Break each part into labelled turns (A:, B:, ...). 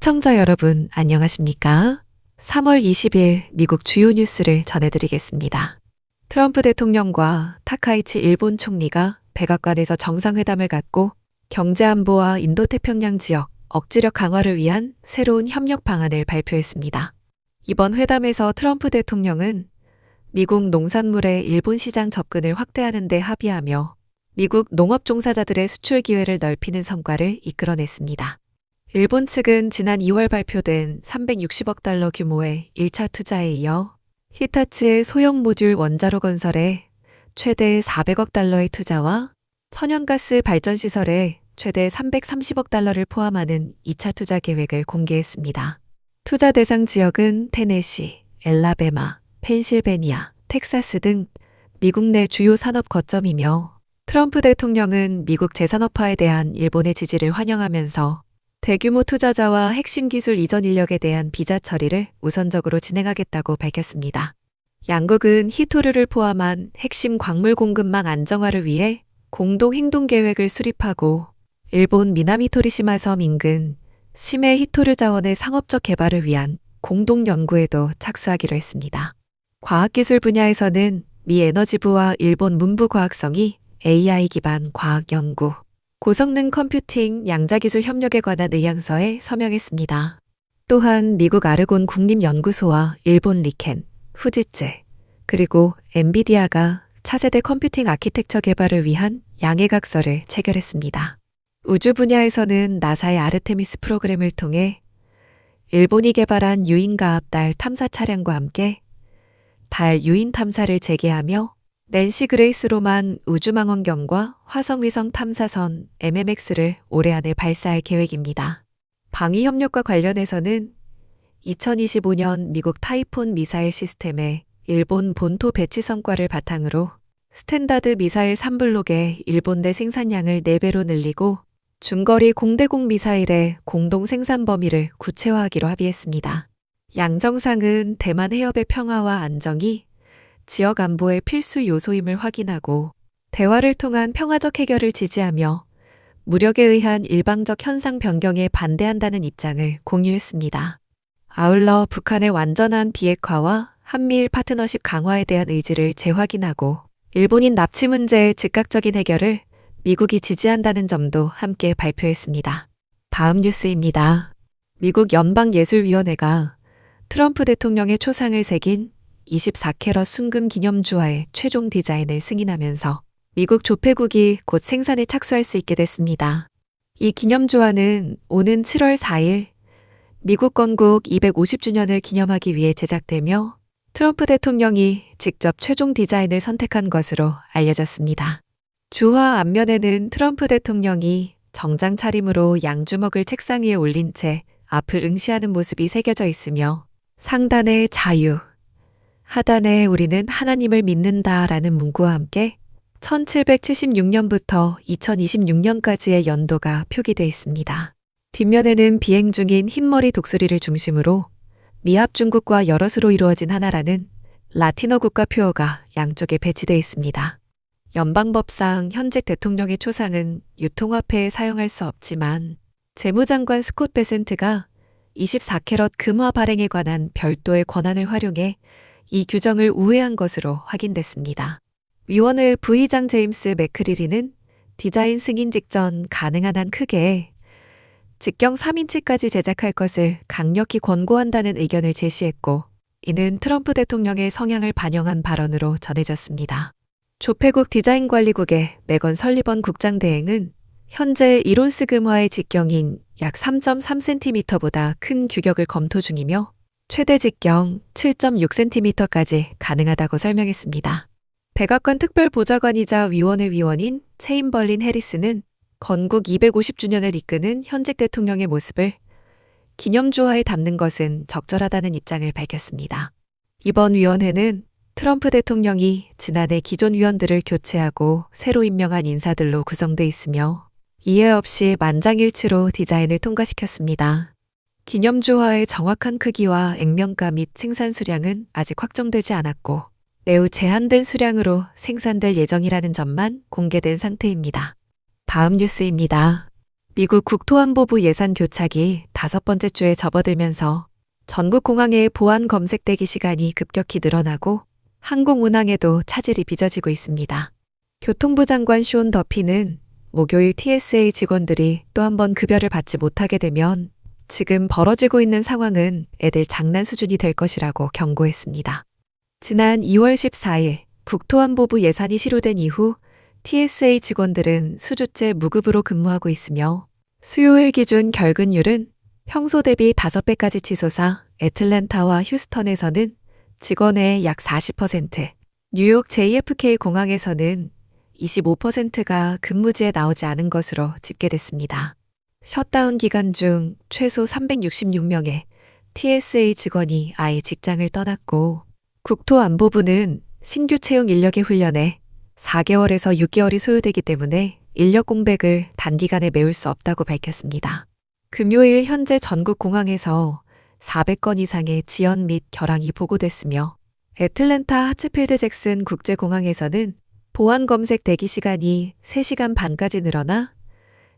A: 시청자 여러분, 안녕하십니까? 3월 20일 미국 주요 뉴스를 전해드리겠습니다. 트럼프 대통령과 타카이치 일본 총리가 백악관에서 정상회담을 갖고 경제안보와 인도태평양 지역 억지력 강화를 위한 새로운 협력 방안을 발표했습니다. 이번 회담에서 트럼프 대통령은 미국 농산물의 일본 시장 접근을 확대하는 데 합의하며 미국 농업 종사자들의 수출 기회를 넓히는 성과를 이끌어냈습니다. 일본 측은 지난 2월 발표된 360억 달러 규모의 1차 투자에 이어 히타치의 소형 모듈 원자로 건설에 최대 400억 달러의 투자와 천연가스 발전시설에 최대 330억 달러를 포함하는 2차 투자 계획을 공개했습니다. 투자 대상 지역은 테네시, 엘라베마, 펜실베니아, 텍사스 등 미국 내 주요 산업 거점이며 트럼프 대통령은 미국 재산업화에 대한 일본의 지지를 환영하면서 대규모 투자자와 핵심 기술 이전 인력에 대한 비자 처리를 우선적으로 진행하겠다고 밝혔습니다. 양국은 히토류를 포함한 핵심 광물 공급망 안정화를 위해 공동 행동 계획을 수립하고 일본 미나미토리시마 섬 인근 심해 히토류 자원의 상업적 개발을 위한 공동 연구에도 착수하기로 했습니다. 과학기술 분야에서는 미 에너지부와 일본 문부과학성이 AI 기반 과학 연구, 고성능 컴퓨팅, 양자기술 협력에 관한 의향서에 서명했습니다. 또한 미국 아르곤 국립연구소와 일본 리켄, 후지츠, 그리고 엔비디아가 차세대 컴퓨팅 아키텍처 개발을 위한 양해각서를 체결했습니다. 우주 분야에서는 나사의 아르테미스 프로그램을 통해 일본이 개발한 유인가압 달 탐사 차량과 함께 달 유인 탐사를 재개하며 낸시 그레이스 로만 우주망원경과 화성위성 탐사선 MMX를 올해 안에 발사할 계획입니다. 방위협력과 관련해서는 2025년 미국 타이폰 미사일 시스템의 일본 본토 배치 성과를 바탕으로 스탠다드 미사일 3블록의 일본내 생산량을 4배로 늘리고 중거리 공대공 미사일의 공동 생산 범위를 구체화하기로 합의했습니다. 양 정상은 대만 해협의 평화와 안정이 지역 안보의 필수 요소임을 확인하고 대화를 통한 평화적 해결을 지지하며 무력에 의한 일방적 현상 변경에 반대한다는 입장을 공유했습니다. 아울러 북한의 완전한 비핵화와 한미일 파트너십 강화에 대한 의지를 재확인하고 일본인 납치 문제의 즉각적인 해결을 미국이 지지한다는 점도 함께 발표했습니다. 다음 뉴스입니다. 미국 연방예술위원회가 트럼프 대통령의 초상을 새긴 24캐럿 순금 기념주화의 최종 디자인을 승인하면서 미국 조폐국이 곧 생산에 착수할 수 있게 됐습니다. 이 기념주화는 오는 7월 4일 미국 건국 250주년을 기념하기 위해 제작되며 트럼프 대통령이 직접 최종 디자인을 선택한 것으로 알려졌습니다. 주화 앞면에는 트럼프 대통령이 정장 차림으로 양주먹을 책상 위에 올린 채 앞을 응시하는 모습이 새겨져 있으며 상단에 자유, 하단에 우리는 하나님을 믿는다라는 문구와 함께 1776년부터 2026년까지의 연도가 표기되어 있습니다. 뒷면에는 비행 중인 흰머리 독수리를 중심으로 미합 중국과 여럿으로 이루어진 하나라는 라틴어 국가 표어가 양쪽에 배치되어 있습니다. 연방법상 현직 대통령의 초상은 유통화폐에 사용할 수 없지만 재무장관 스콧 베센트가 24캐럿 금화 발행에 관한 별도의 권한을 활용해 이 규정을 우회한 것으로 확인됐습니다. 위원회 부의장 제임스 맥크리리는 디자인 승인 직전 가능한 한 크게 직경 3인치까지 제작할 것을 강력히 권고한다는 의견을 제시했고 이는 트럼프 대통령의 성향을 반영한 발언으로 전해졌습니다. 조폐국 디자인관리국의 매건 설리번 국장 대행은 현재 1온스 금화의 직경인 약 3.3cm보다 큰 규격을 검토 중이며 최대 직경 7.6cm까지 가능하다고 설명했습니다. 백악관 특별보좌관이자 위원회 위원인 체인벌린 해리스는 건국 250주년을 이끄는 현직 대통령의 모습을 기념주화에 담는 것은 적절하다는 입장을 밝혔습니다. 이번 위원회는 트럼프 대통령이 지난해 기존 위원들을 교체하고 새로 임명한 인사들로 구성돼 있으며 이해 없이 만장일치로 디자인을 통과시켰습니다. 기념주화의 정확한 크기와 액면가 및 생산 수량은 아직 확정되지 않았고 매우 제한된 수량으로 생산될 예정이라는 점만 공개된 상태입니다. 다음 뉴스입니다. 미국 국토안보부 예산 교착이 5번째 주에 접어들면서 전국 공항의 보안 검색 대기 시간이 급격히 늘어나고 항공 운항에도 차질이 빚어지고 있습니다. 교통부 장관 쇼온 더피는 목요일 TSA 직원들이 또 한 번 급여를 받지 못하게 되면 지금 벌어지고 있는 상황은 애들 장난 수준이 될 것이라고 경고했습니다. 지난 2월 14일 국토안보부 예산이 실효된 이후 TSA 직원들은 수주째 무급으로 근무하고 있으며 수요일 기준 결근율은 평소 대비 5배까지 치솟아 애틀랜타와 휴스턴에서는 직원의 약 40%, 뉴욕 JFK 공항에서는 25%가 근무지에 나오지 않은 것으로 집계됐습니다. 셧다운 기간 중 최소 366명의 TSA 직원이 아예 직장을 떠났고 국토안보부는 신규 채용 인력의 훈련에 4개월에서 6개월이 소요되기 때문에 인력 공백을 단기간에 메울 수 없다고 밝혔습니다. 금요일 현재 전국 공항에서 400건 이상의 지연 및 결항이 보고됐으며 애틀랜타 하츠필드 잭슨 국제공항에서는 보안 검색 대기 시간이 3시간 반까지 늘어나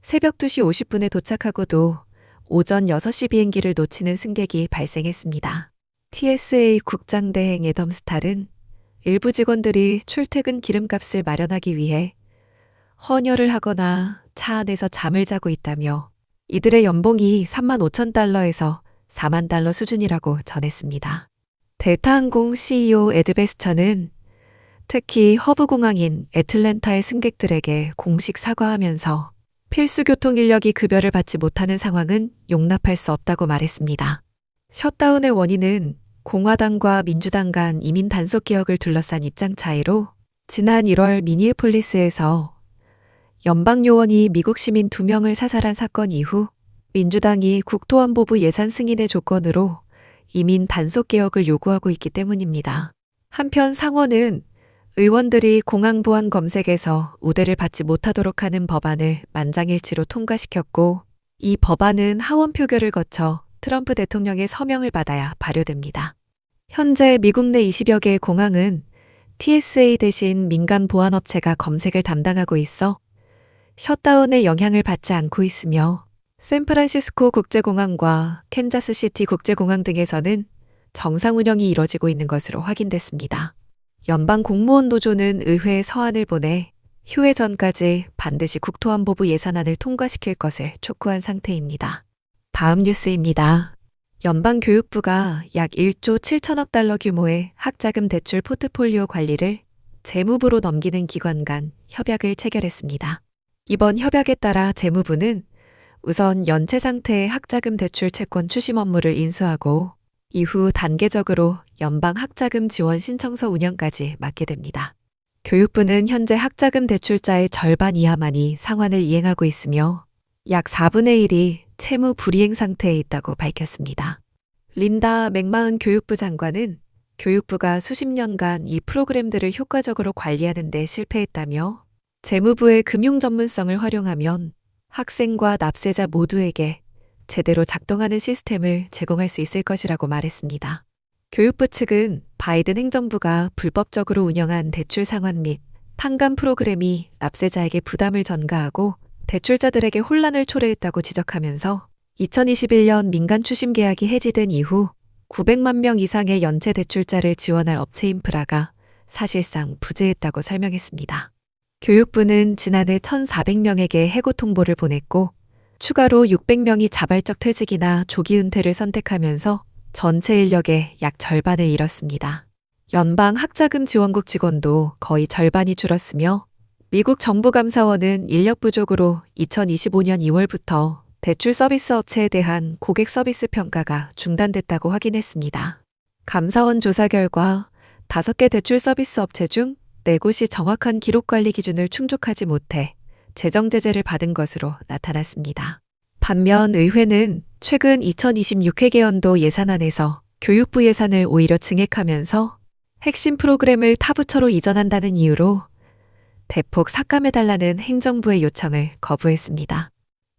A: 새벽 2시 50분에 도착하고도 오전 6시 비행기를 놓치는 승객이 발생했습니다. TSA 국장대행 애덤 스탈은 일부 직원들이 출퇴근 기름값을 마련하기 위해 헌혈을 하거나 차 안에서 잠을 자고 있다며 이들의 연봉이 35,000달러에서 4만 달러 수준이라고 전했습니다. 델타항공 CEO 에드 베스처는 특히 허브 공항인 애틀랜타의 승객들에게 공식 사과하면서 필수 교통 인력이 급여를 받지 못하는 상황은 용납할 수 없다고 말했습니다. 셧다운의 원인은 공화당과 민주당 간 이민 단속 개혁을 둘러싼 입장 차이로 지난 1월 미니애폴리스에서 연방 요원이 미국 시민 2명을 사살한 사건 이후 민주당이 국토안보부 예산 승인의 조건으로 이민 단속 개혁을 요구하고 있기 때문입니다. 한편 상원은 의원들이 공항 보안 검색에서 우대를 받지 못하도록 하는 법안을 만장일치로 통과시켰고 이 법안은 하원 표결을 거쳐 트럼프 대통령의 서명을 받아야 발효됩니다. 현재 미국 내 20여 개의 공항은 TSA 대신 민간 보안업체가 검색을 담당하고 있어 셧다운의 영향을 받지 않고 있으며 샌프란시스코 국제공항과 캔자스시티 국제공항 등에서는 정상 운영이 이뤄지고 있는 것으로 확인됐습니다. 연방 공무원 노조는 의회에 서한을 보내 휴회 전까지 반드시 국토안보부 예산안을 통과시킬 것을 촉구한 상태입니다. 다음 뉴스입니다. 연방교육부가 약 1조 7천억 달러 규모의 학자금 대출 포트폴리오 관리를 재무부로 넘기는 기관 간 협약을 체결했습니다. 이번 협약에 따라 재무부는 우선 연체 상태의 학자금 대출 채권 추심 업무를 인수하고 이후 단계적으로 연방 학자금 지원 신청서 운영까지 맡게 됩니다. 교육부는 현재 학자금 대출자의 절반 이하만이 상환을 이행하고 있으며 약 4분의 1이 채무 불이행 상태에 있다고 밝혔습니다. 린다 맥마흔 교육부 장관은 교육부가 수십 년간 이 프로그램들을 효과적으로 관리하는 데 실패했다며 재무부의 금융 전문성을 활용하면 학생과 납세자 모두에게 제대로 작동하는 시스템을 제공할 수 있을 것이라고 말했습니다. 교육부 측은 바이든 행정부가 불법적으로 운영한 대출 상환 및 탕감 프로그램이 납세자에게 부담을 전가하고 대출자들에게 혼란을 초래했다고 지적하면서 2021년 민간 추심 계약이 해지된 이후 900만 명 이상의 연체 대출자를 지원할 업체 인프라가 사실상 부재했다고 설명했습니다. 교육부는 지난해 1,400명에게 해고 통보를 보냈고 추가로 600명이 자발적 퇴직이나 조기 은퇴를 선택하면서 전체 인력의 약 절반을 잃었습니다. 연방 학자금 지원국 직원도 거의 절반이 줄었으며 미국 정부감사원은 인력 부족으로 2025년 2월부터 대출 서비스 업체에 대한 고객 서비스 평가가 중단됐다고 확인했습니다. 감사원 조사 결과 5개 대출 서비스 업체 중 4곳이 정확한 기록 관리 기준을 충족하지 못해 재정 제재를 받은 것으로 나타났습니다. 반면 의회는 최근 2026회계연도 예산안에서 교육부 예산을 오히려 증액하면서 핵심 프로그램을 타 부처로 이전한다는 이유로 대폭 삭감해달라는 행정부의 요청을 거부했습니다.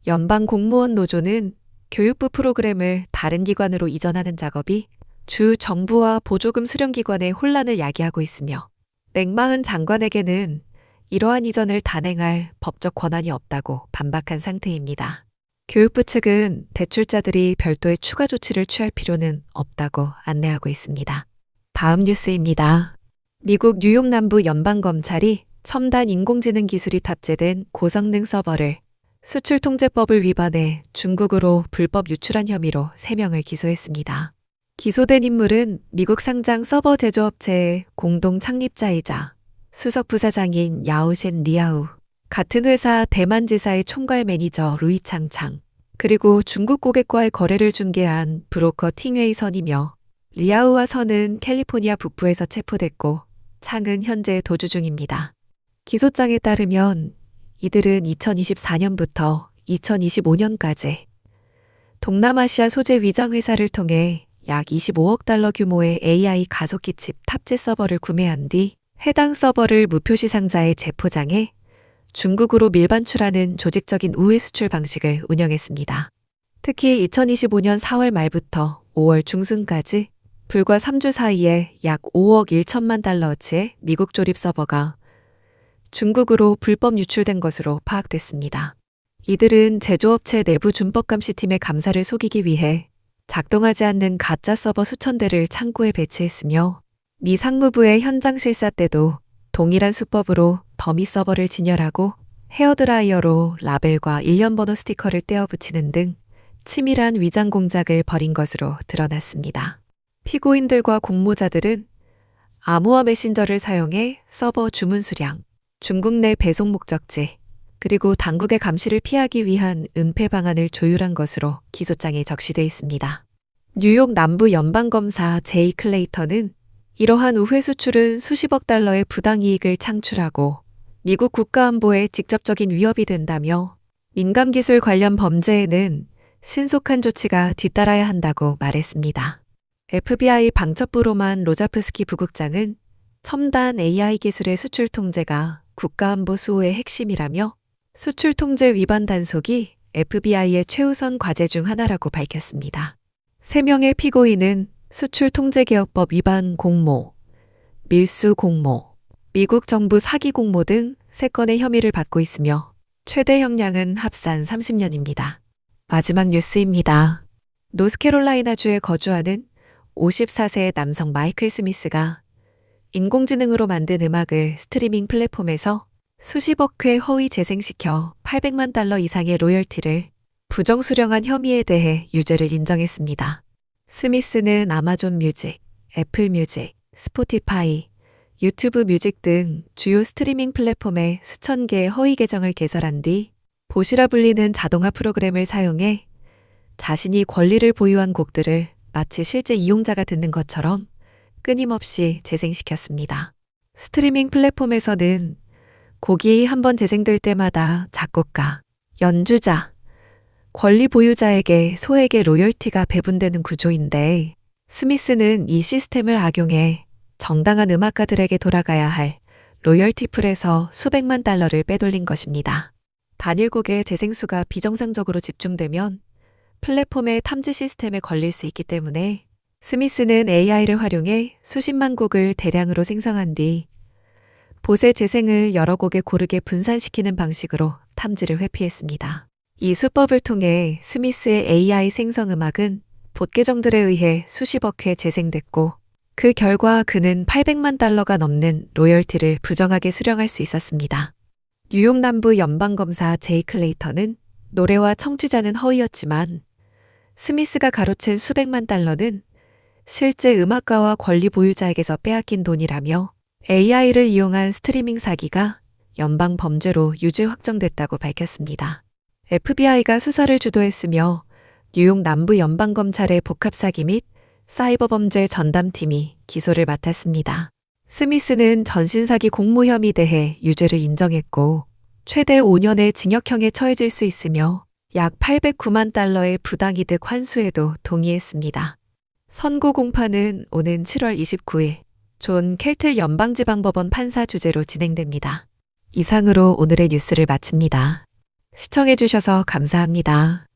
A: 연방 공무원 노조는 교육부 프로그램을 다른 기관으로 이전하는 작업이 주 정부와 보조금 수령기관의 혼란을 야기하고 있으며 맥마흔 장관에게는 이러한 이전을 단행할 법적 권한이 없다고 반박한 상태입니다. 교육부 측은 대출자들이 별도의 추가 조치를 취할 필요는 없다고 안내하고 있습니다. 다음 뉴스입니다. 미국 뉴욕 남부 연방검찰이 첨단 인공지능 기술이 탑재된 고성능 서버를 수출통제법을 위반해 중국으로 불법 유출한 혐의로 3명을 기소했습니다. 기소된 인물은 미국 상장 서버 제조업체의 공동 창립자이자 수석 부사장인 야오셴 리아우, 같은 회사 대만 지사의 총괄 매니저 루이 창창, 그리고 중국 고객과의 거래를 중개한 브로커 팅웨이 선이며, 리아우와 선은 캘리포니아 북부에서 체포됐고 창은 현재 도주 중입니다. 기소장에 따르면 이들은 2024년부터 2025년까지 동남아시아 소재 위장 회사를 통해 약 25억 달러 규모의 AI 가속기 칩 탑재 서버를 구매한 뒤 해당 서버를 무표시 상자에 재포장해 중국으로 밀반출하는 조직적인 우회 수출 방식을 운영했습니다. 특히 2025년 4월 말부터 5월 중순까지 불과 3주 사이에 약 5억 1천만 달러어치의 미국 조립 서버가 중국으로 불법 유출된 것으로 파악됐습니다. 이들은 제조업체 내부 준법감시팀의 감사를 속이기 위해 작동하지 않는 가짜 서버 수천 대를 창고에 배치했으며, 미 상무부의 현장 실사 때도 동일한 수법으로 더미 서버를 진열하고 헤어드라이어로 라벨과 일련번호 스티커를 떼어 붙이는 등 치밀한 위장 공작을 벌인 것으로 드러났습니다. 피고인들과 공모자들은 암호화 메신저를 사용해 서버 주문 수량, 중국 내 배송 목적지, 그리고 당국의 감시를 피하기 위한 은폐 방안을 조율한 것으로 기소장에 적시돼 있습니다. 뉴욕 남부 연방검사 제이 클레이턴은 이러한 우회 수출은 수십억 달러의 부당이익을 창출하고 미국 국가안보에 직접적인 위협이 된다며, 민감기술 관련 범죄에는 신속한 조치가 뒤따라야 한다고 말했습니다. FBI 방첩부 로만 로자프스키 부국장은 첨단 AI 기술의 수출 통제가 국가안보 수호의 핵심이라며 수출 통제 위반 단속이 FBI의 최우선 과제 중 하나라고 밝혔습니다. 3명의 피고인은 수출통제개혁법 위반 공모, 밀수 공모, 미국 정부 사기 공모 등 3건의 혐의를 받고 있으며 최대 형량은 합산 30년입니다. 마지막 뉴스입니다. 노스캐롤라이나주에 거주하는 54세 남성 마이클 스미스가 인공지능으로 만든 음악을 스트리밍 플랫폼에서 수십억 회 허위 재생시켜 800만 달러 이상의 로열티를 부정수령한 혐의에 대해 유죄를 인정했습니다. 스미스는 아마존 뮤직, 애플 뮤직, 스포티파이, 유튜브 뮤직 등 주요 스트리밍 플랫폼에 수천 개의 허위 계정을 개설한 뒤 보시라 불리는 자동화 프로그램을 사용해 자신이 권리를 보유한 곡들을 마치 실제 이용자가 듣는 것처럼 끊임없이 재생시켰습니다. 스트리밍 플랫폼에서는 곡이 한번 재생될 때마다 작곡가, 연주자, 권리 보유자에게 소액의 로열티가 배분되는 구조인데, 스미스는 이 시스템을 악용해 정당한 음악가들에게 돌아가야 할 로열티 풀에서 수백만 달러를 빼돌린 것입니다. 단일 곡의 재생수가 비정상적으로 집중되면 플랫폼의 탐지 시스템에 걸릴 수 있기 때문에 스미스는 AI를 활용해 수십만 곡을 대량으로 생성한 뒤 봇의 재생을 여러 곡에 고르게 분산시키는 방식으로 탐지를 회피했습니다. 이 수법을 통해 스미스의 AI 생성 음악은 봇 계정들에 의해 수십억 회 재생됐고, 그 결과 그는 800만 달러가 넘는 로열티를 부정하게 수령할 수 있었습니다. 뉴욕 남부 연방검사 제이 클레이턴은 노래와 청취자는 허위였지만 스미스가 가로챈 수백만 달러는 실제 음악가와 권리 보유자에게서 빼앗긴 돈이라며, AI를 이용한 스트리밍 사기가 연방 범죄로 유죄 확정됐다고 밝혔습니다. FBI가 수사를 주도했으며 뉴욕 남부 연방검찰의 복합사기 및 사이버 범죄 전담팀이 기소를 맡았습니다. 스미스는 전신사기 공모 혐의 대해 유죄를 인정했고 최대 5년의 징역형에 처해질 수 있으며 약 809만 달러의 부당이득 환수에도 동의했습니다. 선고 공판은 오는 7월 29일 존 켈틀 연방지방법원 판사 주재로 진행됩니다. 이상으로 오늘의 뉴스를 마칩니다. 시청해주셔서 감사합니다.